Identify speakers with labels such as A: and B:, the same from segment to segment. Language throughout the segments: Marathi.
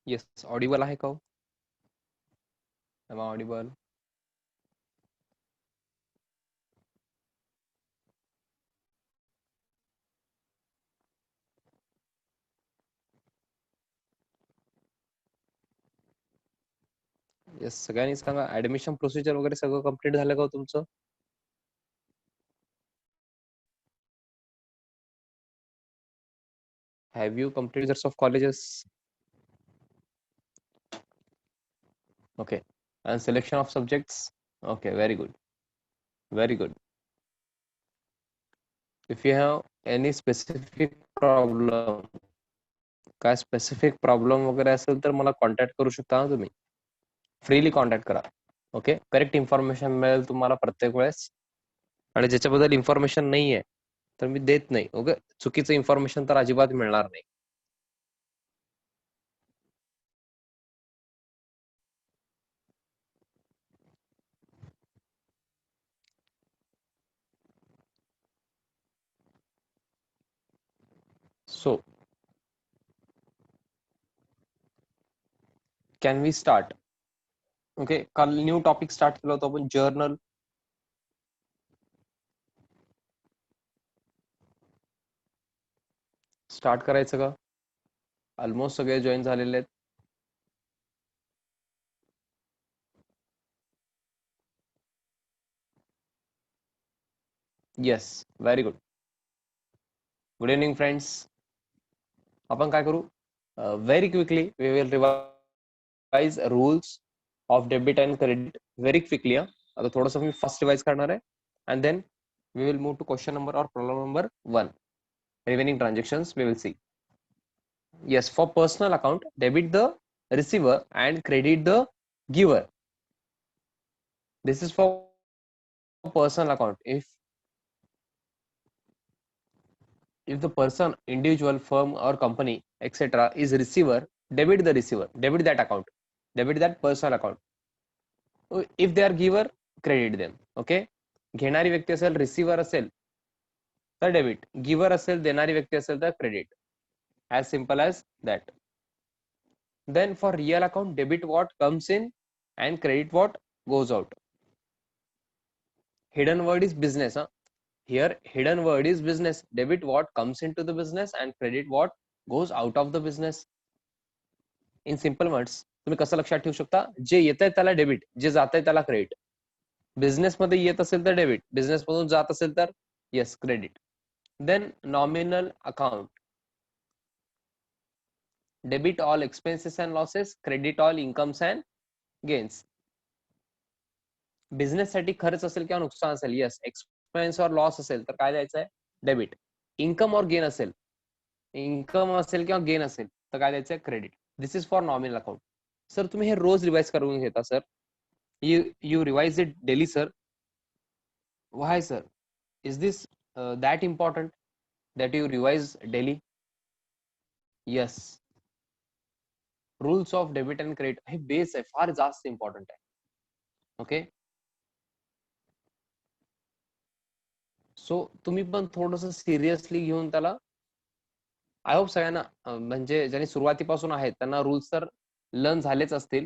A: येस, ऑडिबल आहे का हो? Am audible? येस, सगळ्यांनी सांगा. ऍडमिशन प्रोसिजर वगैरे सगळं कम्प्लीट झालं का हो तुमचं? Have you complete of colleges? Okay. And selection of subjects? Okay, very good. Very good. If you have any specific problem, काय स्पेसिफिक प्रॉब्लेम वगैरे असेल तर मला कॉन्टॅक्ट करू शकता ना तुम्ही. फ्रीली कॉन्टॅक्ट करा. ओके, करेक्ट इन्फॉर्मेशन मिळेल तुम्हाला प्रत्येक वेळेस. आणि ज्याच्याबद्दल इन्फॉर्मेशन नाहीये तर मी देत नाही. ओके, चुकीचं इन्फॉर्मेशन तर अजिबात मिळणार नाही. So can we start? Okay, काल न्यू टॉपिक स्टार्ट केला होता आपण, जर्नल. स्टार्ट करायचं का? ऑलमोस्ट सगळे जॉईन झालेले आहेत. Yes, very good. Good evening friends. आपण काय करू? Very quickly we will revise rules of debit and credit very quickly. आता थोडंसं मी फास्ट रिवाइज करणार आहे and then we will move to question number और problem number 1. Remaining transactions we will see. Yes, for personal account, debit the receiver and credit the giver. This is for personal account. If the person, individual, firm or company, etc. is receiver, debit the receiver, debit that account, debit that personal account. If they are giver, credit them. Okay, घेणारी व्यक्ती असेल, रिसिव्हर असेल तर डेबिट, गिव्हर असेल, देणारी व्यक्ती असेल तर credit. as simple as that. Then for real account, debit what comes in and credit what goes out. Hidden word is business. Here hidden word is business. Debit what comes into the business and credit what goes out of the business. In simple words, तुम्ही कसं लक्षात ठेवू शकता? जे येत आहे त्याला डेबिट, जे जात आहे त्याला क्रेडिट. बिझनेस मध्ये येत असेल तर डेबिट, बिझनेस मधून जात असेल तर yes credit. Then nominal account, debit all expenses and losses, credit all incomes and gains. Business साठी खर्च असेल किंवा नुकसान असेल, येस एक्सपेन्स और लॉस असेल तर काय द्यायचं आहे? डेबिट. इन्कम और गेन असेल, इन्कम असेल किंवा गेन असेल तर काय द्यायचं? Credit. This is for nominal account. Sir तुम्ही हे रोज रिवाइज करून घेता sir? You revise it daily sir? Why sir? Is this that important that you revise daily? Yes, rules of debit and credit हे बेस आहे, फार जास्त इम्पॉर्टंट आहे. ओके, सो तुम्ही पण थोडस सिरियसली घेऊन त्याला. आय होप सगळ्यांना म्हणजे ज्यांनी सुरुवातीपासून आहेत त्यांना रूल्स तर लर्न झालेच असतील,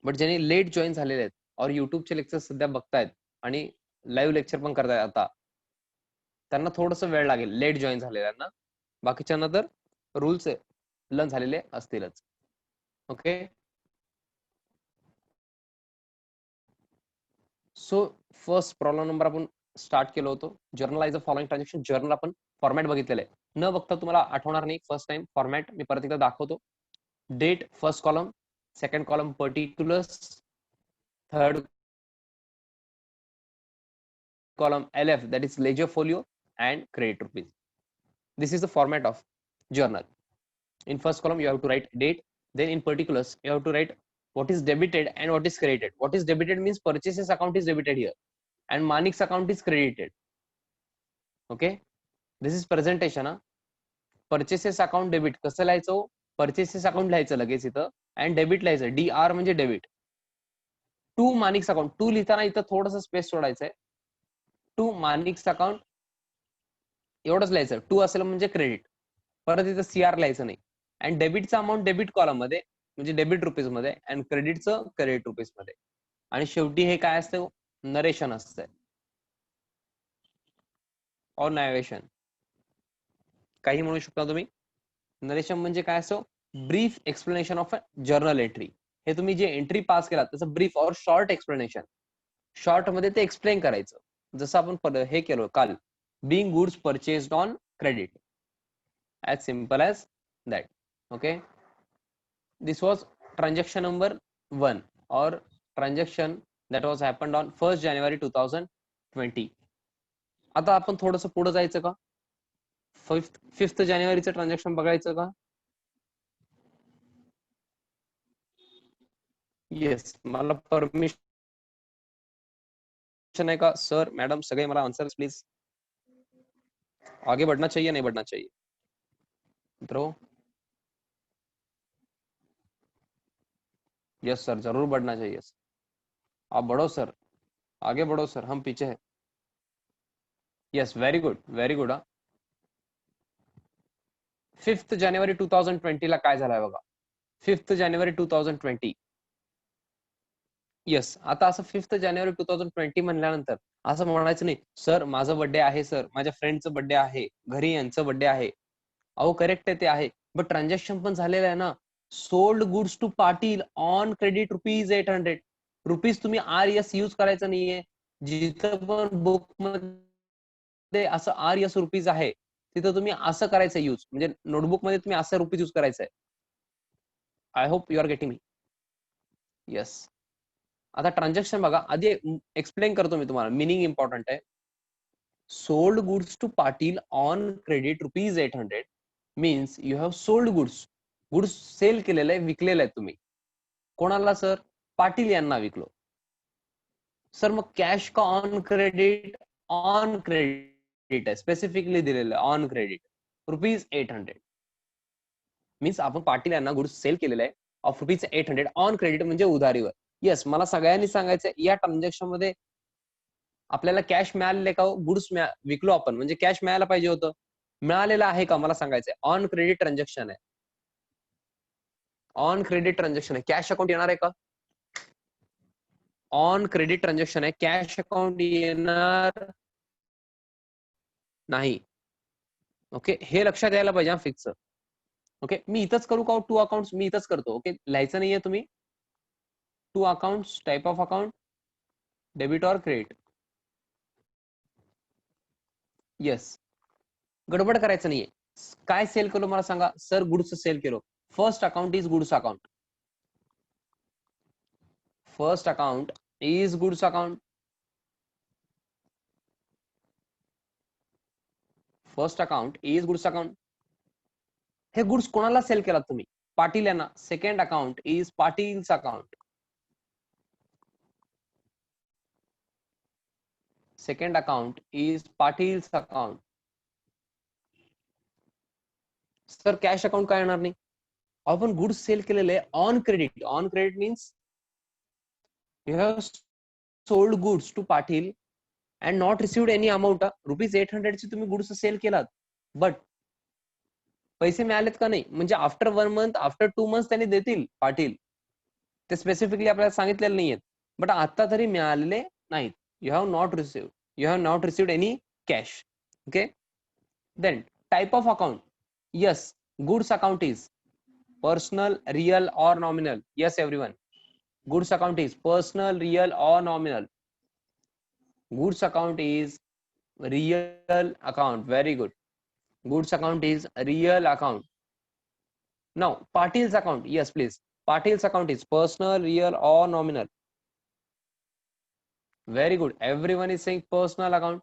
A: बट ज्यांनी लेट जॉईन झालेले आहेत और युट्यूबचे लेक्चर सध्या बघतायत आणि लाईव्ह लेक्चर पण करतायत आता, त्यांना थोडस वेळ लागेल लेट जॉईन झालेल्यांना. बाकीच्यांना तर रूल्स लर्न झालेले असतीलच. Okay, so first problem number आपण स्टार्ट केलं होतं. Generalized the following transaction. Journal आपण फॉर्मॅट बघितलेलं आहे, न बघता तुम्हाला आठवणार नाही. फर्स्ट टाइम फॉर्मॅट मी परत एकदा दाखवतो. Date first column, second column particulars, third column LF, that is ledger folio, and credit rupees. This is the format of journal. In first column you have to write date, then in particulars you have to write what is debited and what is credited. What is debited means purchases account is debited here and Manik's account is credited. Okay, this is presentation. Purchases account debit कसं लिहायचं? Purchases account लिहायचं लगेच इथं and debit लिहायचं, DR म्हणजे डेबिट. टू मानिक्स अकाउंट, टू लिहिताना इथं थोडंसं स्पेस सोडायचंय. टू मानिक्स अकाउंट एवढंच लिहायचं. टू असेल म्हणजे क्रेडिट, परत इथं CR लिहायचं नाही. अँड डेबिटचा अमाऊंट डेबिट कॉलम मध्ये म्हणजे डेबिट रुपीज मध्ये अँड क्रेडिटचं क्रेडिट रुपीज मध्ये. आणि शेवटी हे काय असतं, नरेशन असतंय और नॅरेशन काही म्हणू शकता तुम्ही. नरेशन म्हणजे काय असतो, brief explanation of a journal entry. हे तुम्ही जे एंट्री पास केला त्याचं ब्रीफ और शॉर्ट एक्सप्लेनेशन, शॉर्ट मध्ये ते एक्सप्लेन करायचं. जसं आपण हे केलं काल, Bing goods purchased on credit, as simple as that. Okay, this was transaction number 1 और transaction that was happened on 1 जानेवारी 2020. आता आपण थोडंसं पुढे जायचं का, 5 जानेवारीचं ट्रान्झॅक्शन बघायचं का? येस, मला परमिशन है का सर मैडम सगळे मला आंसर प्लीज. आगे बढ़ना चाहिए नहीं बढ़ना चाहिए मित्रों? यस सर, जरूर बढ़ना चाहिए. आप बढ़ो सर, आगे बढ़ो सर, हम पीछे हैं. Yes, very good very good. 5 जानेवारी 2020 ला काय झालंय बघा. 5 जानेवारी 2020. येस, आता असं 5 जानेवारी 2020 म्हणल्यानंतर असं म्हणायचं नाही सर माझं बर्थडे आहे, सर माझ्या फ्रेंडचं बर्थडे आहे, घरी यांचं बर्थडे आहे. अहो करेक्ट आहे, ते आहे, बट ट्रान्झॅक्शन पण झालेलं आहे ना. Sold goods to Patil on credit ₹800. Rupees तुम्ही RS यूज करायचं नाहीये. जिथं पण बुक मध्ये असं RS रुपीज आहे तिथं तुम्ही असं करायचं यूज, म्हणजे नोटबुक मध्ये तुम्ही असं रुपीज यूज करायचंय. I hope you are getting me. Yes, आता ट्रान्झॅक्शन बघा, आधी एक्सप्लेन करतो मी तुम्हाला, मिनिंग इम्पॉर्टंट आहे. Sold goods to Patil on credit ₹800 means you have sold goods. Goods sale केलेलं आहे, विकलेलं आहे तुम्ही. कोणाला सर? पाटील यांना विकलो. सर मग कॅश का ऑन क्रेडिट? ऑन क्रेडिट आहे, स्पेसिफिकली दिलेलं आहे ऑन क्रेडिट ₹800 मीन्स आपण पाटील यांना गुड्स सेल केलेलं आहे ऑफ ₹800 ऑन क्रेडिट म्हणजे उधारीवर. येस, मला सगळ्यांनी सांगायचं या ट्रान्झॅक्शन मध्ये आपल्याला कॅश मिळालेले का, गुड्स विकलो आपण म्हणजे कॅश मिळायला पाहिजे होतं, मिळालेलं आहे का मला सांगायचंय. ऑन क्रेडिट ट्रान्झॅक्शन आहे, ऑन क्रेडिट ट्रान्झॅक्शन आहे. कॅश अकाउंट येणार आहे का? ऑन क्रेडिट ट्रान्झॅक्शन आहे, कॅश अकाउंट येणार नाही. ओके, हे लक्षात यायला पाहिजे फिक्स. ओके, मी इथंच करू का टू अकाउंट? मी इथंच करतो. ओके, लिहायचं नाहीये तुम्ही. Two accounts, type of account, debit और क्रेडिट. येस, गडबड करायचं नाहीये. काय सेल केलो मला सांगा सर? गुड्स सेल केलो. First account is goods account. First account is goods account. First account is goods account. हे गुड्स कोणाला सेल केला तुम्ही? पाटील यांना. Second account is Patil's account. Second account is Patil's account. Sir cash account काय येणार नाही? आपण गुड्स सेल केलेले on credit. On credit means you have sold goods to Patil and not received any amount. ₹800 चे तुम्ही गुड्स सेल केलात, बट पैसे मिळालेत का नाही? म्हणजे आफ्टर 1 मंथ, आफ्टर 2 मंथ त्यांनी देतील पाटील, ते स्पेसिफिकली आपल्याला सांगितलेले नाहीयेत, बट आता तरी मिळालेले नाहीत. You have not received any cash. Okay, then type of account. Yes, goods account is personal, real और nominal. Yes everyone, goods account is personal, real और nominal. Goods account is real account. Very good. Goods account is real account. Now, Patil's account. Yes, please. Patil's account is personal, real, or nominal. Very good. Everyone is saying personal account.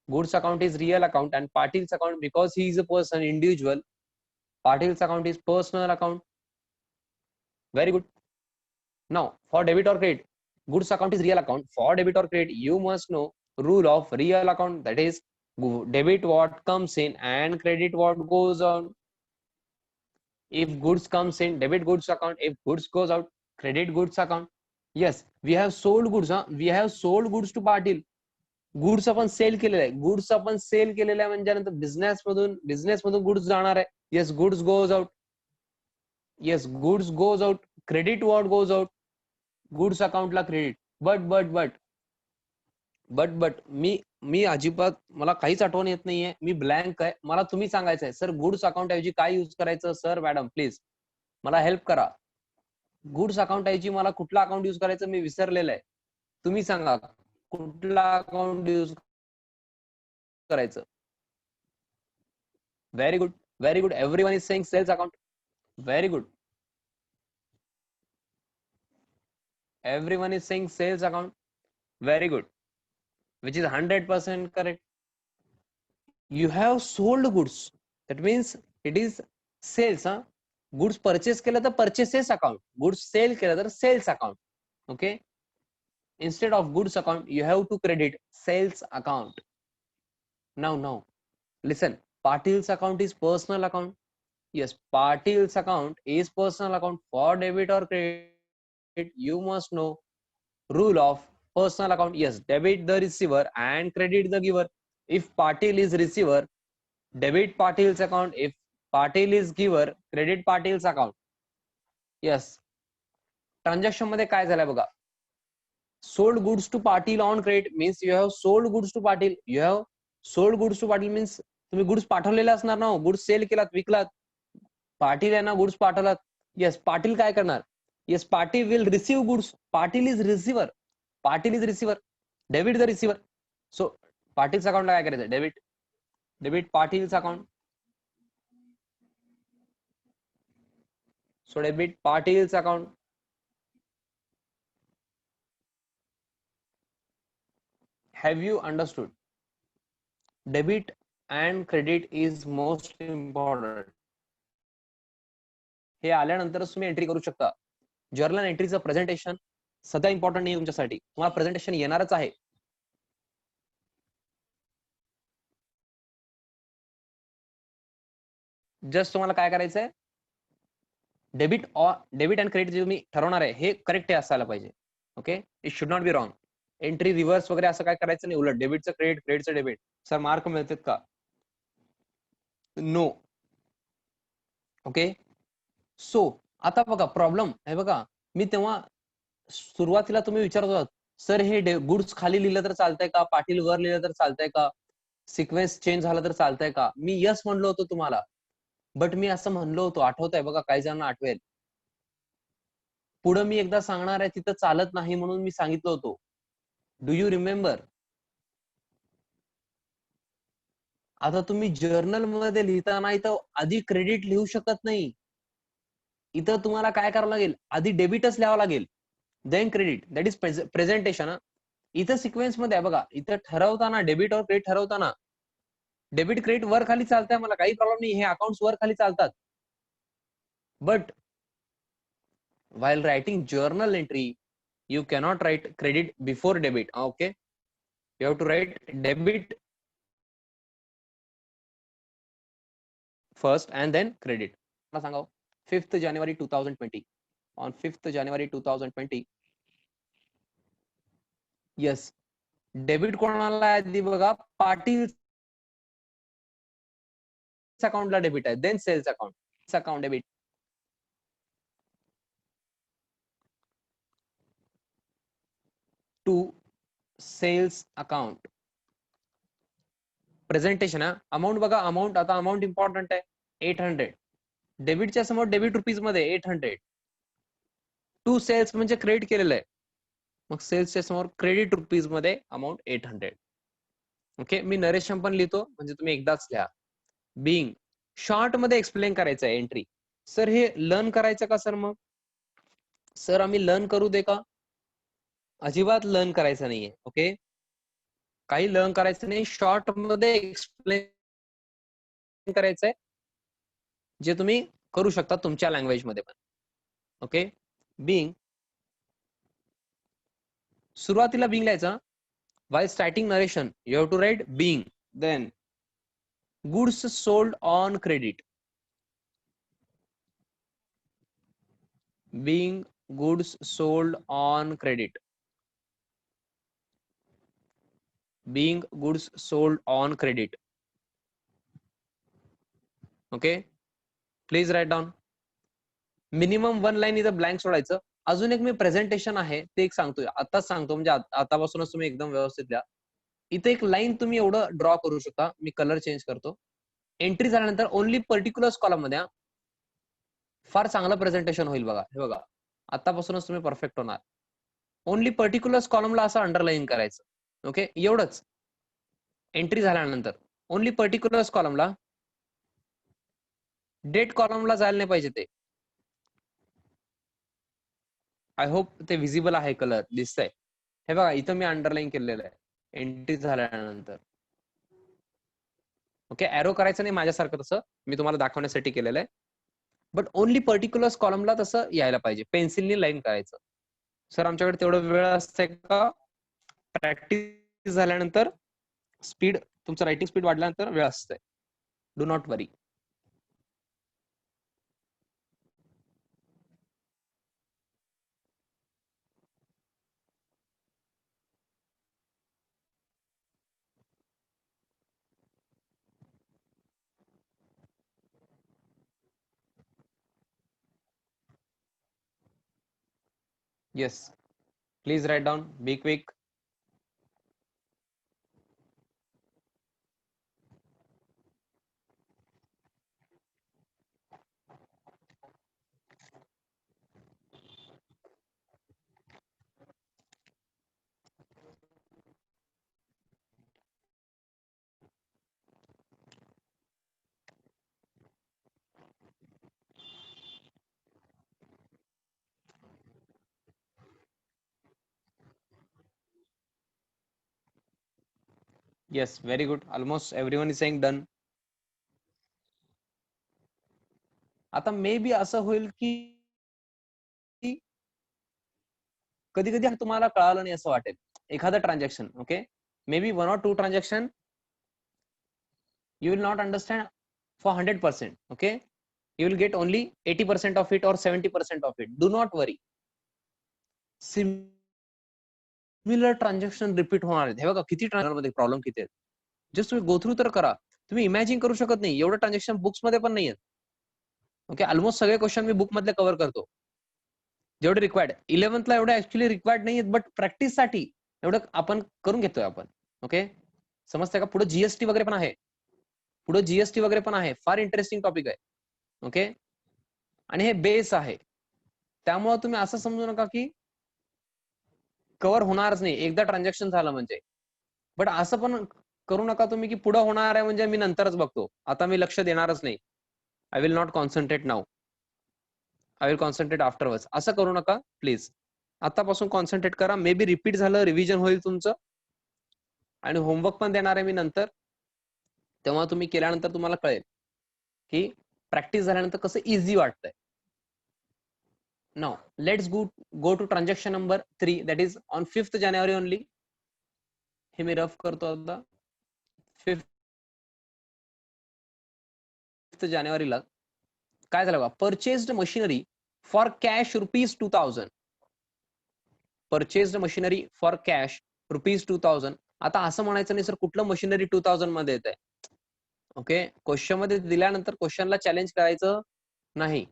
A: Goods account is real account, and Patil's account, because he is a person, individual, Patil's account is personal account. Very good. Now, for debit or credit, goods account is real account. For debit or credit, you must know rule of real account, that is debit what comes in and credit what goes out. If goods comes in, debit goods account. If goods goes out, credit goods account. Yes, we have sold goods. We have sold goods to Patil. Goods आपण सेल केलेलं आहे. गुड्स आपण सेल केलेलं आहे म्हणजे बिझनेस मधून गुड्स जाणार आहे. Yes, goods goes out. Yes, goods goes out. Credit what goes out? Goods account ला credit. बट मी अजिबात मला काहीच आठवण येत नाहीये. मी ब्लँक आहे. मला तुम्ही सांगायचं आहे सर गुड्स अकाउंट ऐवजी काय यूज करायचं सर मॅडम प्लीज मला हेल्प करा. गुड्स अकाउंट ऐवजी मला कुठला अकाउंट यूज करायचं मी विसरलेलं आहे. तुम्ही सांगा कुठला अकाउंट यूज करायचं. Very good very good everyone is saying sales account. Very good everyone is saying sales account. Very good, which is 100% correct. You have sold goods, that means it is sales. Goods purchase केलं तर purchases account, goods sell केलं तर sales account. Okay, instead of goods account you have to credit sales account. Now listen, Patil's account is personal account. Yes, Patil's account is personal account. For debit or credit you must know rule of personal account. Yes, debit the receiver and credit the giver. If Patil is receiver, debit Patil's account. If Patil is giver, credit Patil's account. Yes, transaction मध्ये काय झालंय बघा. Sold goods to Patil on credit means you have sold goods to Patil. You have sold goods to Patil means तुम्ही गुड्स पाठवलेले असणार ना. गुड्स सेल केलात, विकलात. पाटील आहे ना गुड्स पाठवलात. येस, पाटील काय करणार. Yes, Patil will receive goods. Patil is receiver. Patil is receiver. Debit the receiver. So Patil's अकाउंटला काय करायचं. Debit Patil's account. So debit Patil's account. Have you understood? Debit and credit is most important. हे आल्यानंतरच तुम्ही एंट्री करू शकता. जर्नल एंट्रीचं प्रेझेंटेशन सध्या इम्पॉर्टंट नाही तुमच्यासाठी. तुम्हाला प्रेझेंटेशन येणारच आहे. जस्ट तुम्हाला काय करायचंय. डेबिट अँड क्रेडिट जे तुम्ही ठरवणार आहे हे करेक्ट असायला पाहिजे. Okay, it should not be wrong. Entry reverse वगैरे असं काय करायचं नाही. उलट डेबिटचं क्रेडिट, क्रेडिटचं डेबिट. सर मार्क मिळतात का. नो. ओके, सो आता बघा प्रॉब्लेम आहे बघा. मी तेव्हा सुरुवातीला तुम्ही विचारत होतात सर हे गुड्स खाली लिहिलं तर चालतंय का, पाटील वर लिहिलं तर चालतंय का, सिक्वेन्स चेंज झाला तर चालतंय का. मी यस म्हणलो होतो तुम्हाला. बट मी असं म्हणलो होतो, आठवत आहे बघा, काही जणांना आठवेल. पुढे मी एकदा सांगणार आहे तिथं चालत नाही म्हणून मी सांगितलं होतो. Do you remember. आता तुम्ही जर्नल मध्ये लिहिताना इथं आधी क्रेडिट लिहू शकत नाही. इथं तुम्हाला काय करावं लागेल, आधी डेबिटच लिहावं लागेल, then credit. That is presentation. इथं सिक्वेन्स मध्ये आहे बघा. इथं ठरवताना डेबिट और क्रेडिट ठरवताना डेबिट क्रेडिट वर खाली चालतंय, मला काही प्रॉब्लेम नाही. हे अकाउंट्स वर खाली चालतात. But while writing journal entry you cannot write credit before debit. Okay, you have to write debit first and then credit. सांगा 5th January 2020. On 5th January 2020, yes, debit कोणाला आहे आधी बघा. पाटील अकाउंटला डेबिट आहे, then sales account debit. To sales account. Presentation. Amount बघा. अमाऊंट, आता अमाऊंट इम्पॉर्टंट आहे. 800. डेबिटच्या समोर डेबिट रुपीज मध्ये 800. टू सेल्स म्हणजे क्रेडिट केलेलं आहे. मग सेल्सच्या समोर क्रेडिट रुपीज मध्ये अमाऊंट 800. ओके, मी नरेशन पण लिहितो म्हणजे तुम्ही एकदाच लिहा. बिंग शॉर्ट मध्ये एक्सप्लेन करायचं आहे एंट्री. सर हे लर्न करायचं का सर. मग सर आम्ही लर्न करू दे का. अजिबात लर्न करायचं नाहीये. ओके, काही लर्न करायचं नाही. शॉर्ट मध्ये एक्सप्लेन करायचंय जे तुम्ही करू शकता तुमच्या लँग्वेज मध्ये पण. Okay, being. सुरुवातीला बिंग लिहायचं. while starting narration you have to write being, then goods sold on credit. Being goods sold on credit. Being goods sold on credit. Okay, please write down. Minimum 1 line इथं ब्लँक सोडायचं. अजून एक मी प्रेझेंटेशन आहे ते एक सांगतोय, आताच सांगतो, म्हणजे आतापासूनच तुम्ही एकदम व्यवस्थित द्या. इथे एक लाईन तुम्ही एवढं ड्रॉ करू शकता. मी कलर चेंज करतो. एंट्री झाल्यानंतर ओनली पर्टिक्युलर्स कॉलम मध्ये फार चांगलं प्रेझेंटेशन होईल बघा. हे बघा, आतापासूनच तुम्ही परफेक्ट होणार. ओनली पर्टिक्युलर्स कॉलमला असं अंडरलाईन करायचं. ओके, एवढंच. एंट्री झाल्यानंतर ओनली पर्टिक्युलर्स कॉलमला, डेट कॉलमला जायला नाही पाहिजे ते. आय होप ते विजिबल आहे, कलर दिसतंय. हे बघा, इथं मी अंडरलाईन केलेलं आहे एंट्री झाल्यानंतर. ओके, एरो करायचं नाही माझ्यासारखं, तसं मी तुम्हाला दाखवण्यासाठी केलेलं आहे. बट ओनली पर्टिक्युलर्स कॉलमला तसं यायला पाहिजे, पेन्सिलनी लाईन करायचं. सर आमच्याकडे तेवढं वेळ असते का? प्रॅक्टिस झाल्यानंतर स्पीड, तुमचं रायटिंग स्पीड वाढल्यानंतर वेळ असते. Do not worry. Yes, please write down, be quick. Yes, very good. Almost everyone is saying done. आता मे बी असं होईल की कधी कधी तुम्हाला कळालं नाही असं वाटेल एखादं transaction. Okay, may be 1 or 2 transaction you will not understand for 100%. Okay, you will get only 80% of it or 70% of it. Do not worry. Similar transaction repeat होणार आहेत. हे बघा, किती ट्रान्झॅक्शन मध्ये प्रॉब्लेम किती आहेत. जस्ट तुम्ही गो थ्रू तर करा. तुम्ही इमॅजिन करू शकत नाही एवढं ट्रान्झॅक्शन बुक्स मध्ये पण नाही आहेत. ओके, ऑलमोस्ट सगळे क्वेश्चन मी बुक मधले कव्हर करतो जेवढे रिक्वायर्ड. 11th ला एवढे ऍक्च्युअली रिक्वायर्ड नाही आहेत, बट प्रॅक्टिस साठी एवढं आपण करून घेतोय आपण. ओके, समजतंय का? पुढे जीएसटी वगैरे पण आहे. फार इंटरेस्टिंग टॉपिक आहे. ओके, आणि हे बेस आहे. त्यामुळे तुम्ही असं समजू नका की कव्हर होणारच नाही एकदा ट्रान्झॅक्शन झालं म्हणजे. बट असं पण करू नका तुम्ही की पुढे होणार आहे म्हणजे मी नंतरच बघतो, आता मी लक्ष देणारच नाही. I will not concentrate now, I will concentrate afterwards. असं करू नका प्लीज. आतापासून कॉन्सन्ट्रेट करा. मे बी रिपीट झालं, रिव्हिजन होईल तुमचं. आणि होमवर्क पण देणार आहे मी नंतर, तेव्हा तुम्ही केल्यानंतर तुम्हाला कळेल की प्रॅक्टिस झाल्यानंतर कसं इझी वाटतंय. Now let's go to transaction number 3, that is on 5th January only. हे मी रफ करतो आता. 5th जानेवारीला काय झालं बघा, purchased machinery for cash ₹2000. Purchased machinery for cash ₹2000. आता असं म्हणायचं नाही सर कुठलं मशिनरी 2000 मध्ये येत आहे. ओके, क्वेश्चन मध्ये दिल्यानंतर क्वेश्चनला चॅलेंज करायचं नाही.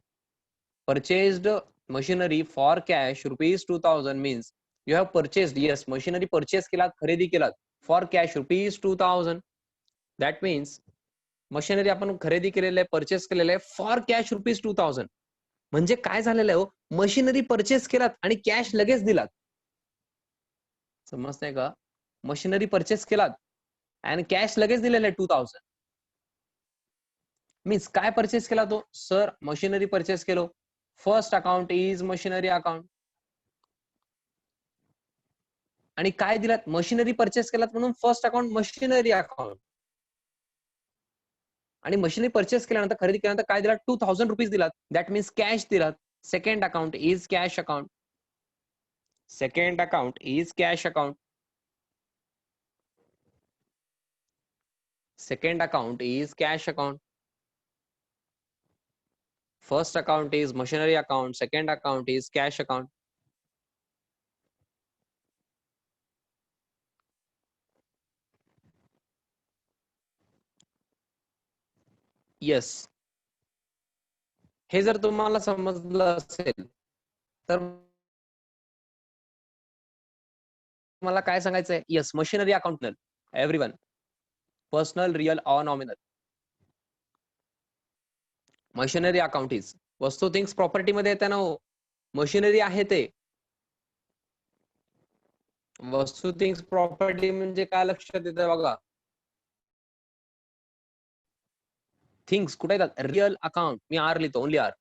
A: Purchased machinery for cash ₹2000 means you have purchased, yes, machinery purchase केलात, खरेदी केलात for cash ₹2000. That means machinery आपण खरेदी केलेलं आहे, परचेस केलेलं आहे फॉर कॅश ₹2000. म्हणजे काय झालेलं आहे हो, मशिनरी परचेस केलात आणि कॅश लगेच दिलात. समजतंय का? मशिनरी परचेस केलात आणि कॅश लगेच दिलेलं आहे 2000. मीन्स काय परचेस केला तो? सर मशिनरी परचेस केलो. First account is machinery account. आणि काय दिलात? मशिनरी परचेस केलात म्हणून फर्स्ट अकाउंट मशिनरी अकाउंट. आणि मशिनरी परचेस केल्यानंतर, खरेदी केल्यानंतर काय दिलात? ₹2000 दिलात. दॅट मीन्स कॅश दिलात. Second account is cash account. Second account is cash account. Second account is cash account. First account is machinery account. Second account is cash account. Yes. हे जर तुम्हाला समजलं असेल तर मला काय सांगायचंय, yes machinery account everyone, personal real or nominal. Machinery account is वस्तू थिंग्स प्रॉपर्टी मध्ये येते ना हो, मशिनरी आहे ते. वस्तू थिंग्स प्रॉपर्टी म्हणजे काय लक्षात येतं बघा, थिंग्स कुठे येतात, रिअल अकाउंट मी आर लिहितो, ओनली आर.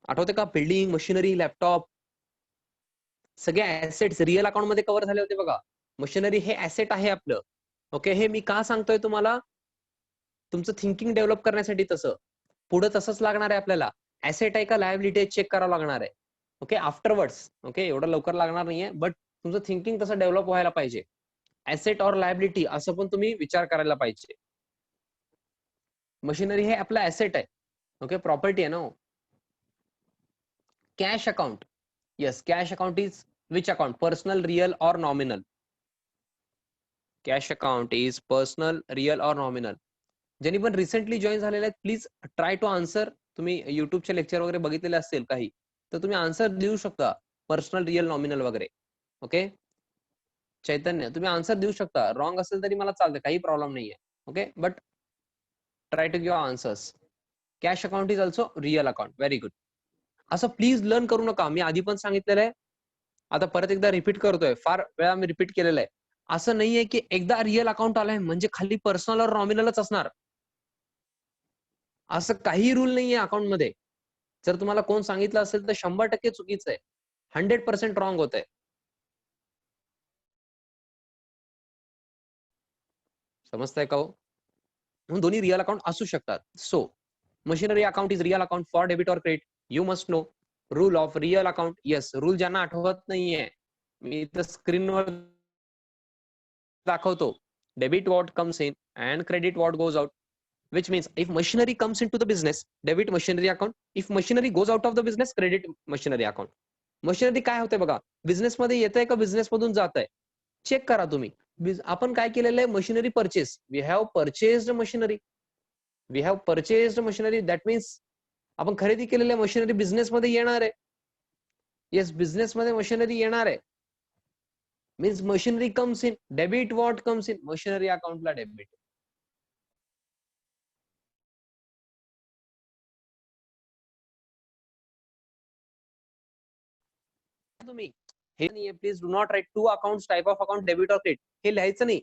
A: आठवते का, बिल्डिंग, मशिनरी, लॅपटॉप, सगळे ऍसेट्स रिअल अकाउंट मध्ये कव्हर झाले होते बघा. मशिनरी हे ऍसेट आहे आपलं. ओके, हे मी का सांगतोय तुम्हाला, तुमचं थिंकिंग डेव्हलप करण्यासाठी. तसं पुढे तसंच लागणार आहे आपल्याला. ऍसेट आहे का लायबिलिटी चेक करावं लागणार आहे. Okay, afterwards. ओके, एवढं लवकर लागणार नाहीये, बट तुमचं थिंकिंग तसं डेव्हलप व्हायला पाहिजे. ऍसेट ऑर लायबिलिटी असं पण तुम्ही विचार करायला पाहिजे. मशिनरी हे आपलं ऍसेट आहे. ओके, प्रॉपर्टी आहे ना. Cash account, yes cash account is which account, personal, real or nominal. Cash account is personal, real or nominal. ज्यांनी पण रिसेंटली जॉईन झालेले आहेत, प्लीज ट्राय टू आन्सर. तुम्ही युट्यूबचे लेक्चर वगैरे बघितलेले असतील काही, तर तुम्ही आन्सर देऊ शकता, पर्सनल, रिअल, नॉमिनल वगैरे. ओके, चैतन्य तुम्ही आन्सर देऊ शकता, रॉंग असेल तरी मला चालतं, काही प्रॉब्लेम नाहीये. Okay, but try to give answers. Cash account is also real account. Very good. असं प्लीज लर्न करू नका, मी आधी पण सांगितलेलं आहे, आता परत एकदा रिपीट करतोय, फार वेळा मी रिपीट केलेलं आहे. असं नाहीये की एकदा रिअल अकाउंट आलाय म्हणजे खाली पर्सनल और नॉमिनलच असणार, असं काही रूल नाहीये अकाउंट मध्ये. जर तुम्हाला कोण सांगितलं असेल तर 100% चुकीचं आहे, 100% रॉंग होत आहे. समजताय का हो? म्हणून दोन्ही रिअल अकाउंट असू शकतात. So machinery account is real account for debit or credit. You must know rule of real account. Yes, rule ज्यांना आठवत नाहीये मी इथं स्क्रीनवर दाखवतो. Debit what comes in and credit what goes out, which means if machinery comes into the business, debit machinery account. If machinery goes out of the business, credit machinery account. Machinery काय होते बघा, बिझनेस मध्ये येत आहे का बिझनेस मधून जात आहे, चेक करा तुम्ही. आपण काय केलेलं आहे, machinery purchase, we have purchased machinery, we have purchased machinery. That means आपण खरेदी केलेल्या मशिनरी बिझनेस मध्ये येणार आहे. येस, बिझनेस मध्ये मशिनरी येणार आहे. Means machinery comes in, debit what comes in, machinery अकाउंटला डेबिट. तुम्ही हे नाही, please do not write to account, type of account, debit or credit, हे लिहायचं नाही.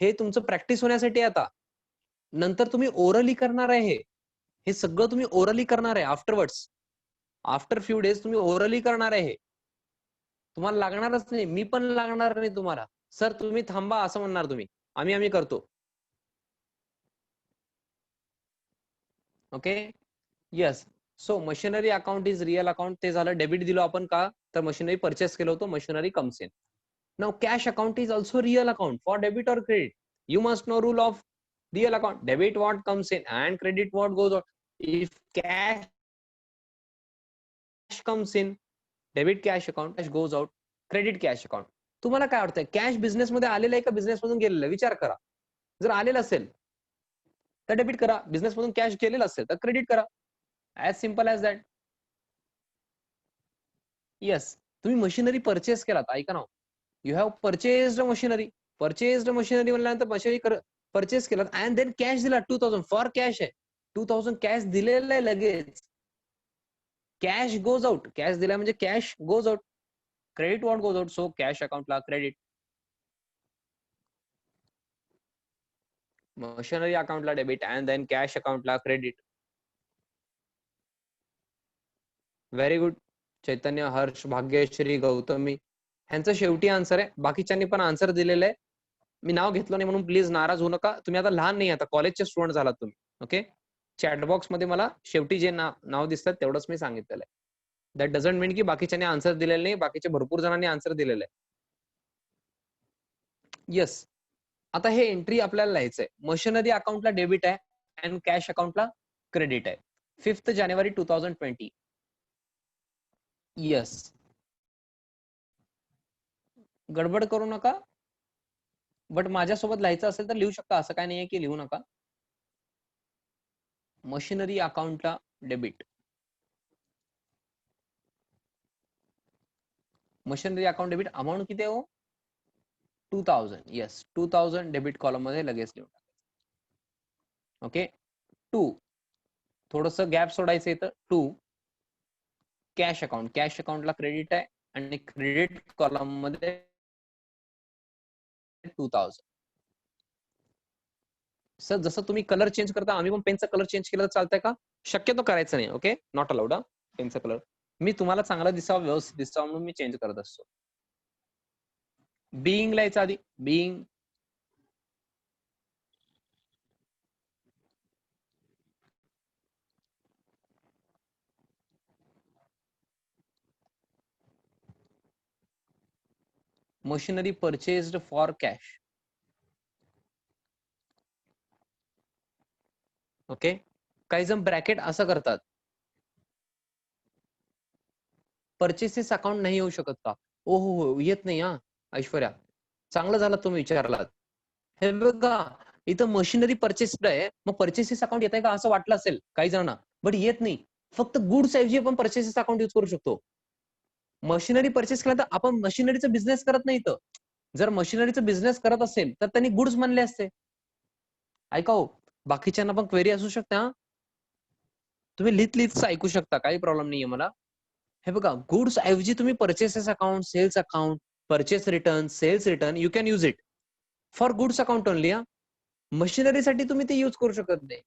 A: हे तुमचं प्रॅक्टिस होण्यासाठी. आता नंतर तुम्ही ओरली करणार आहे, हे सगळं तुम्ही ओरली करणार आहे. आफ्टरवर्ड्स, आफ्टर फ्यू डेज तुम्ही ओरली करणार आहे. तुम्हाला लागणारच नाही, मी पण लागणार नाही तुम्हाला. सर तुम्ही थांबा असं म्हणणार तुम्ही, आम्ही आम्ही करतो. Okay, yes. So machinery account is real account. ते झालं. डेबिट दिलो आपण का, तर मशिनरी परचेस केलं होतं, machinery comes in. Now cash account is also real account for debit or credit. You must know rule of real account. Debit what comes in and credit what goes out. If cash comes in, debit cash account, cash goes out, credit cash account. तुम्हाला काय वाटतंय, कॅश बिझनेस मध्ये आलेलं आहे का बिझनेस मधून गेलेलं आहे, विचार करा. जर आलेलं असेल तर डेबिट करा, बिझनेस मधून कॅश गेलेलं असेल तर क्रेडिट करा. As simple as that. Yes, तुम्ही मशिनरी परचेस केलात, ऐका ना, you have purchased machinery. Purchased machinery म्हणल्यानंतर मशिनरी परचेस केलं अँड देन कॅश दिला 2000 फॉर कॅश आहे. 2000 कॅश दिलेलं आहे लगेच. कॅश गोज आउट, कॅश दिला म्हणजे cash goes out, credit what goes out. So cash अकाउंटला क्रेडिट, मशिनरी अकाउंटला डेबिट अँड देन कॅश अकाउंटला credit. Very good. Chaitanya, Harsh, Bhagyashree, Gautami, ह्यांचं शेवटी आन्सर आहे. बाकीच्यांनी पण आन्सर दिलेलं आहे. मी नाव घेतलं नाही म्हणून प्लीज नाराज होऊ नका. तुम्ही आता लहान नाही, आता कॉलेजचे स्टुडंट झालात तुम्ही. ओके, चॅटबॉक्स मध्ये मला शेवटी जे नाव दिसतात तेवढंच मी सांगितलेलं आहे. दॅट डझंट मीन की बाकीच्यांनी आन्सर दिलेलं नाही, बाकीचे भरपूर जणांनी आन्सर दिलेलं आहे. येस, आता हे एंट्री आपल्याला लिहायचंय. मशिनरी अकाउंटला डेबिट आहे अँड कॅश अकाउंटला क्रेडिट आहे. 5 जानेवारी 2020. येस, गडबड करू नका, बट माझ्यासोबत लिहायचं असेल तर लिहू शकता, असं काय नाहीये की लिहू नका. मशिनरी अकाउंटला debit. Machinery account debit amount किती आहे हो? 2000. येस, 2000 डेबिट कॉलम मध्ये लगेच लिहून टाकायचं. ओके. 2 थोडस गॅप सोडायचं इथं. 2 कॅश अकाउंट. कॅश अकाउंटला क्रेडिट आहे आणि क्रेडिट कॉलम मध्ये 2000. सर जसं तुम्ही कलर चेंज करता, आम्ही पण पेनचा कलर चेंज केला तर चालतंय का? शक्यतो करायचं नाही. Okay, not allowed. पेनचा कलर मी तुम्हाला चांगला दिसावं, व्यवस्थित दिसावं म्हणून मी चेंज करत असतो. बिईंग लिहायचं आधी. Being. Machinery purchased for cash. Okay. काही जण ब्रॅकेट असं करतात, परचेसेस अकाउंट नाही येऊ शकत का? ओ हो, येत नाही हा ऐश्वर्या, चांगलं झालं तुम्ही विचारलात. हे बघा, इथं मशिनरी परचेस्ड आहे, मग परचेसेस अकाउंट येत आहे का असं वाटलं असेल काही जणांना, बट येत नाही. फक्त गुड्स ऐवजी आपण परचेसेस अकाउंट यूज करू शकतो. मशिनरी परचेस केला तर आपण मशिनरीचा बिझनेस करत नाही. तर जर मशिनरीचा बिझनेस करत असेल तर त्यांनी गुड्स म्हणले असते. ऐका हो, बाकीच्यांना पण क्वेरी असू शकते हा, तुम्ही लिहित ऐकू शकता, काही प्रॉब्लेम नाहीये मला. हे बघा, गुड्स ऐवजी तुम्ही purchases account, sales account, purchase return, sales return, you can use it for goods account only. मशिनरीसाठी तुम्ही ते यूज करू शकत नाही.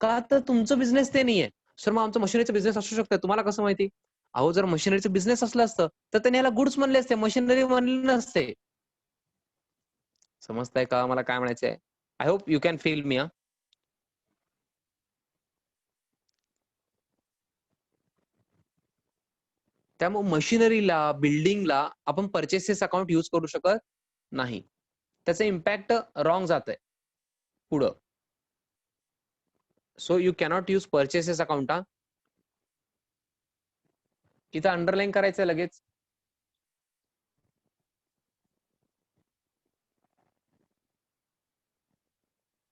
A: का तर तुमचं बिझनेस ते नाहीये. सर मग आमचं मशिनरीचा बिझनेस असू शकतं, तुम्हाला कसं माहिती? अहो, जर मशिनरीचं बिझनेस असलं असतं तर त्यांनी याला गुड्स म्हणले असते, मशिनरी म्हणले नसते. समजताय का मला काय म्हणायचंय? I hope you can feel me. त्यामुळे मशिनरीला, बिल्डिंगला आपण परचेसेस अकाउंट यूज करू शकत नाही. त्याचं इम्पॅक्ट रॉंग जात आहे पुढं. So you cannot use purchases account. इथं अंडरलाईन करायचं लगेच.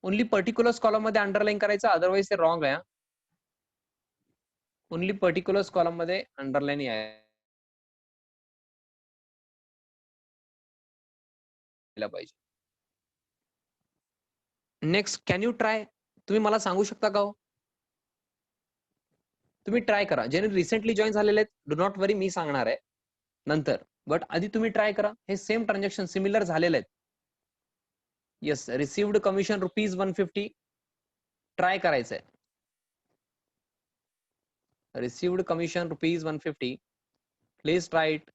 A: ओनली पर्टिक्युलर्स कॉलम मध्ये अंडरलाईन करायचं, अदरवाइज ते रॉंग आहे. ओनली पर्टिक्युलर्स कॉलम मध्ये अंडरलाईन यायला पाहिजे. Next, can you try? तुम्ही मला सांगू शकता का हो? तुम्ही ट्राय करा. ज्याने रिसेंटली जॉईन झालेले आहेत, डू नॉट वरी, मी सांगणार आहे नंतर, बट आधी तुम्ही ट्राय करा. हे सेम ट्रान्झॅक्शन सिमिलर झालेले आहेत. Yes, received commission ₹150. ट्राय करायचंय. Received commission ₹150. Please try it.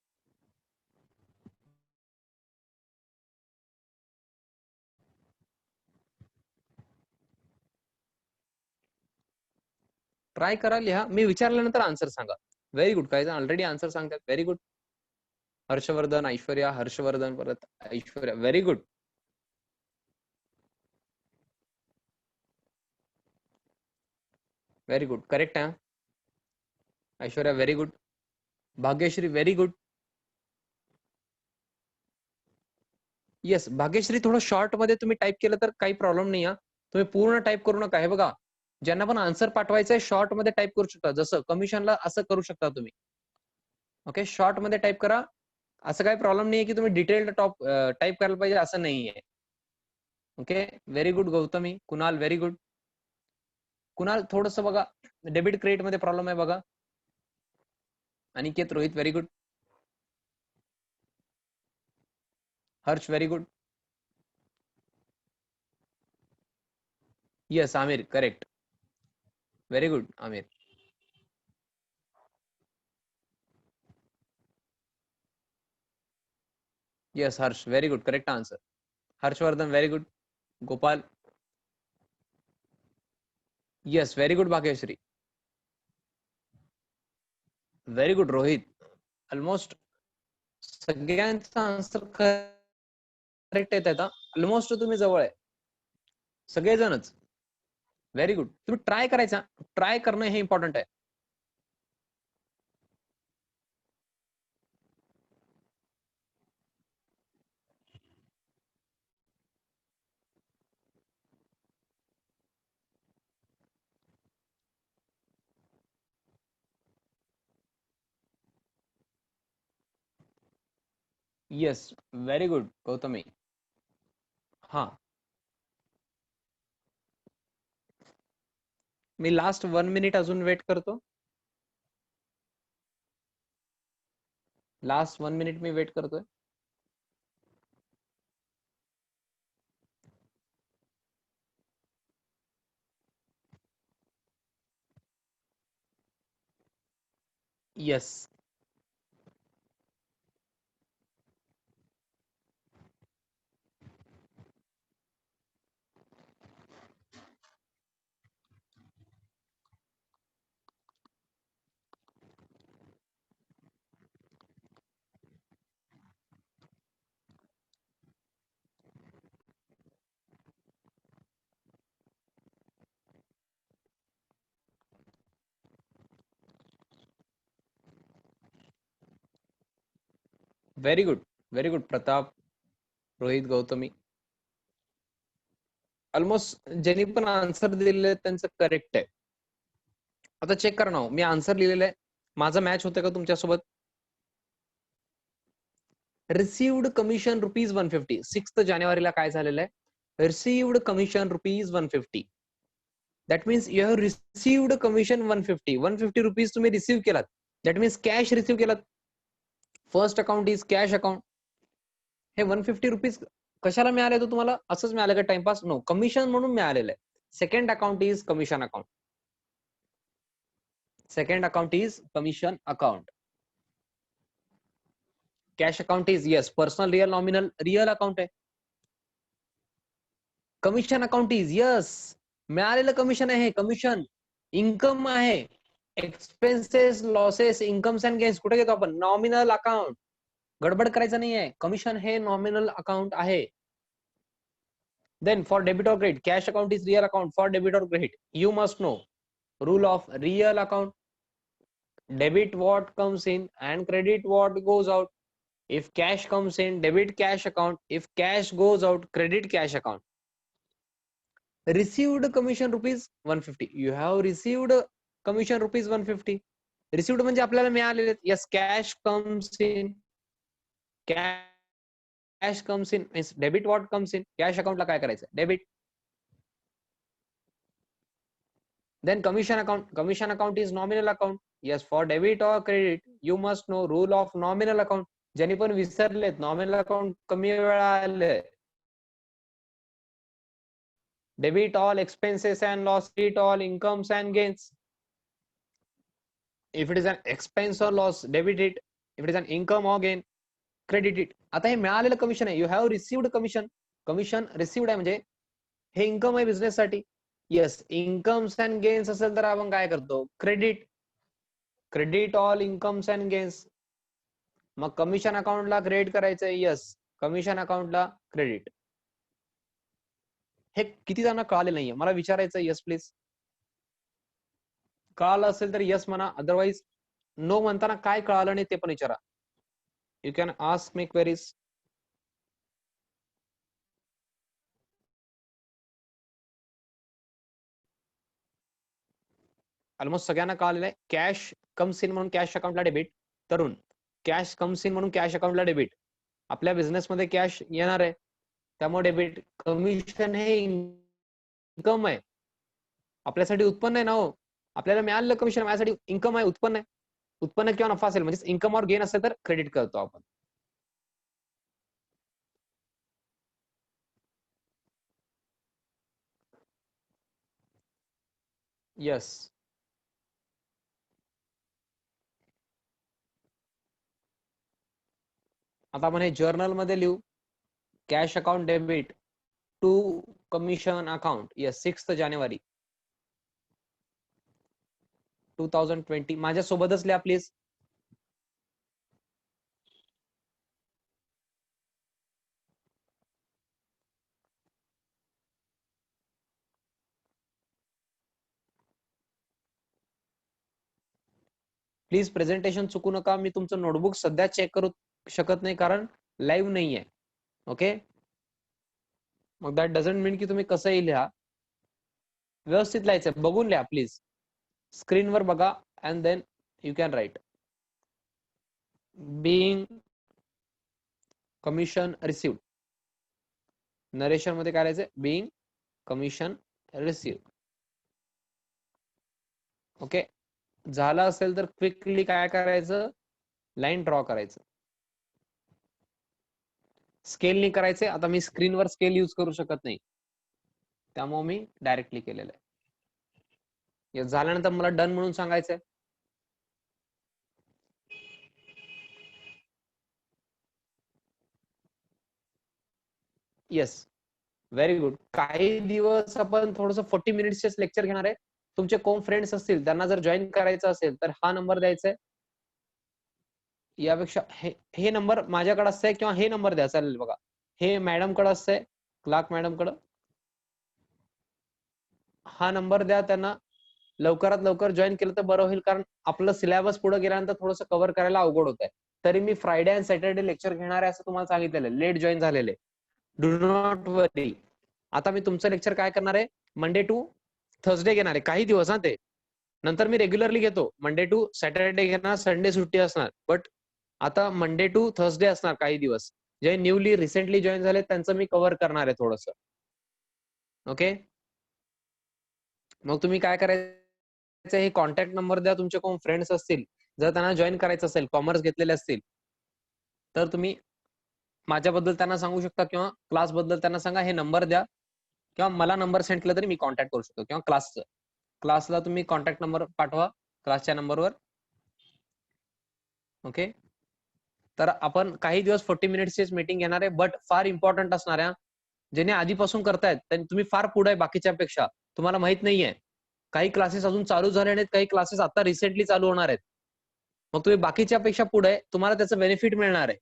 A: Try करा, लिहा. मी विचारल्यानंतर आन्सर सांगा. Very good. काही जण ऑलरेडी आन्सर सांगतात. Very good. हर्षवर्धन, ऐश्वर्या, हर्षवर्धन, परत Aishwarya. Very good. Very good. Correct आहे Aishwarya. Very good. Bhagyashree, very good. Yes, Bhagyashree, थोडं शॉर्ट मध्ये तुम्ही टाईप केलं तर काही प्रॉब्लेम नाही. तुम्ही पूर्ण टाईप करू नका. हे बघा, ज्यांना पण आन्सर पाठवायचंय शॉर्ट मध्ये टाईप करू शकता. जसं कमिशनला असं करू शकता तुम्ही. ओके, शॉर्ट मध्ये टाईप करा. असं काही प्रॉब्लेम नाहीये की तुम्ही डिटेल्ड टाईप करायला पाहिजे असं नाहीये. Okay, very good Gautami. Kunal, very good. Kunal, थोडस बघा, डेबिट क्रेडिट मध्ये प्रॉब्लेम आहे बघा. Aniket, Rohit, very good. Harsh, very good. Yes, Aamir, correct. Very good Aamir. Yes, Harsh, very good. Correct answer. Harshvardhan, very good. Gopal, yes, very good. Bhagyashree, very good. Rohit, almost सगळ्यांचा आन्सर करेक्ट येत आहे. ऑलमोस्ट तुम्ही जवळ आहे सगळेजणच. Very good. तुम्ही ट्राय करायचा. ट्राय करणं हे इम्पॉर्टंट आहे. Yes, very good Gautami. हा, मी लास्ट 1 मिनिट अजून वेट करतो. लास्ट 1 मिनिट मी वेट करतोय. Yes, very good, very good Pratap, Rohit, Gautami. Almost ज्यांनी पण आन्सर दिलेले त्यांचं करेक्ट आहे. आता चेक करा ना, मी आन्सर लिहिलेलं आहे, माझा मॅच होतं का तुमच्यासोबत? Received commission ₹150. 6 जानेवारीला काय झालेलं आहे? Received commission ₹150. That means you have received commission 150. 150 rupees तुम्ही रिसिव्ह केलात. दॅट मीन्स कॅश रिसिव्ह केलात. First account is cash account. हे 150 रुपीज कशाला मिळाले तो तुम्हाला? असंच मिळालं का टाइमपास? नो, कमिशन म्हणून मिळालेलं आहे. Second account is commission account. Second account is commission account. Cash account is yes personal real nominal real account आहे. कमिशन अकाउंट इज यस मिळालेलं कमिशन आहे. कमिशन इन्कम आहे. Expenses, losses, incomes and gains कुठे घेतो आपण? Nominal account. गडबड करायचं नाहीये. कमिशन हे नॉमिनल अकाउंट आहे. देन फॉर डेबिट और credit, cash account is real account. For debit और credit you must know rule of real account. Debit what comes in and credit what goes out. If cash comes in, debit cash account. If cash goes out, credit cash account. Received commission ₹150. You have received commission ₹150. Received म्हणजे आपल्याला मिळालेले. Yes, cash comes in. Cash comes in means debit what comes in. Cash account ला काय करायचं? Debit. Then commission account. Commission account is nominal account. Yes, for debit or credit, you must know rule of nominal account. ज्यांनी पण विसरलेत, नॉमिनल अकाउंट कमी वेळा आले. Debit all expenses and loss, debit all incomes and gains. If it is an expense or loss, debit it. If it is an income or gain, credit it. आता हे मिळालेलं कमिशन आहे. You have received commission. Commission received आहे म्हणजे हे इन्कम आहे बिझनेस साठी. येस, इन्कम्स अँड गेन्स असेल तर आपण काय करतो? Credit. Credit all incomes and gains. मग कमिशन अकाउंटला क्रेडिट करायचंय. येस, कमिशन अकाउंटला क्रेडिट. हे किती जण कळाले नाहीये मला विचारायचं. Yes please. कळालं असेल तर येस म्हणा. अदरवाईज नो म्हणताना काय कळालं नाही ते पण विचारा. You can ask me queries. Almost सगळ्यांना कळालेलं आहे. कॅश कम्स इन म्हणून कॅश अकाउंटला डेबिट. तरुण, कॅश कम्स इन म्हणून कॅश अकाउंटला डेबिट. आपल्या बिझनेस मध्ये कॅश येणार आहे त्यामुळे डेबिट. कमिशन हे इन्कम आहे, आपल्यासाठी उत्पन्न आहे ना हो. आपल्याला मिळालेलं कमिशन माझ्यासाठी इन्कम आहे, उत्पन्न आहे. उत्पन्न किंवा नफा असेल म्हणजे इन्कम और गेन असेल तर क्रेडिट करतो आपण. येस, आता आपण हे जर्नल मध्ये लिहू. Cash account debit to commission account. Yes, 6 जानेवारी 2020. माझ्या सोबतच लिहा प्लीज. प्लीज प्रेझेंटेशन चुकू नका. मी तुमचं नोटबुक सध्या चेक करू शकत नाही कारण लाईव्ह नाहीये. ओके, मग दॅट डझंट मीन की तुम्ही कसंही लिहा. व्यवस्थित लिहायचं, बघून लिहा प्लीज. स्क्रीनवर बघा and then you can write. being commission received. Narration मध्ये काय करायचं, बिंग कमिशन रिसिव्ड. ओके, झालं असेल तर क्विकली काय करायचं, लाईन ड्रॉ करायचं. स्केल नाही करायचे, आता मी स्क्रीनवर स्केल यूज करू शकत नाही, त्यामुळे मी डायरेक्टली केलेलं आहे. झाल्यानंतर मला डन म्हणून सांगायचंय. Yes, very good. काही दिवस आपण थोडस 40 मिनिट्सचे लेक्चर घेणार आहे. तुमचे कोण फ्रेंड्स असतील त्यांना जर जॉईन करायचं असेल तर हा नंबर द्यायचा आहे. यापेक्षा हे नंबर माझ्याकडे असतंय किंवा हे नंबर द्या चालेल. बघा, हे मॅडम कडे असतंय, क्लार्क मॅडम कडे. हा नंबर द्या त्यांना. लवकरात लवकर जॉईन केलं तर बरं होईल, कारण आपलं सिलेबस पुढे गेल्यानंतर थोडंसं कव्हर करायला अवघड होत आहे. तरी मी फ्रायडे अँड सॅटर्डे लेक्चर घेणार आहे असं तुम्हाला सांगितलेलं आहे. लेट जॉईन झालेले, डू नॉट वरी. आता मी तुमचं लेक्चर काय करणार आहे, मंडे टू थर्सडे घेणार आहे काही दिवस. हा, ते नंतर मी रेग्युलरली घेतो. मंडे टू सॅटर्डे घेणार, संडे सुट्टी असणार, बट आता मंडे टू थर्सडे असणार काही दिवस. जे न्यूली रिसेंटली जॉईन झाले त्यांचं मी कव्हर करणार आहे थोडस. ओके, मग तुम्ही काय करायचं, हे कॉन्टॅक्ट नंबर द्या. तुमचे कोण फ्रेंड्स असतील, जर त्यांना जॉईन करायचं असेल, कॉमर्स घेतलेले असतील, तर तुम्ही माझ्याबद्दल त्यांना सांगू शकता किंवा क्लास बद्दल त्यांना सांगा, हे नंबर द्या, किंवा मला नंबर सेंड केला तरी मी कॉन्टॅक्ट करू शकतो, किंवा क्लासला तुम्ही कॉन्टॅक्ट नंबर पाठवा क्लासच्या नंबरवर. ओके, तर आपण काही दिवस 40 मिनिट्सचीच मीटिंग घेणार आहे, बट फार इम्पॉर्टंट असणार आहे. ज्याने आधीपासून करतायत तुम्ही फार पुढे आहे बाकीच्या पेक्षा, तुम्हाला माहित नाहीये. काही क्लासेस अजून चालू झाले नाहीत, काही क्लासेस आता रिसेंटली चालू होणार आहेत. मग तुम्ही बाकीच्या पेक्षा पुढे आहे, तुम्हाला त्याचं बेनिफिट मिळणार आहे.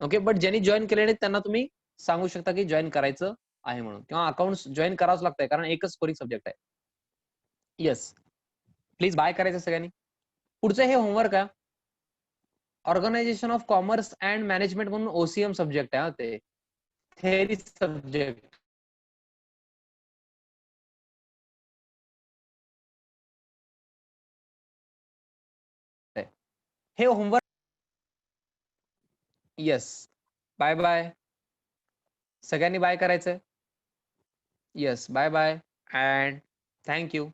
A: ओके, बट ज्यांनी जॉईन केले नाही त्यांना तुम्ही सांगू शकता की जॉईन करायचं आहे म्हणून, किंवा अकाउंट जॉईन करावंच लागतंय कारण एकच स्कोरिंग सब्जेक्ट आहे. येस, प्लीज बाय करायचं सगळ्यांनी. पुढचं हे होमवर्क आहे, organisation of commerce and management म्हणून ओसीएम सब्जेक्ट आहे. ते थेअरी सब्जेक्ट. हे होमवर्क. Yes, bye bye. सगळ्यांनी बाय करायचंय. Yes, bye bye and thank you.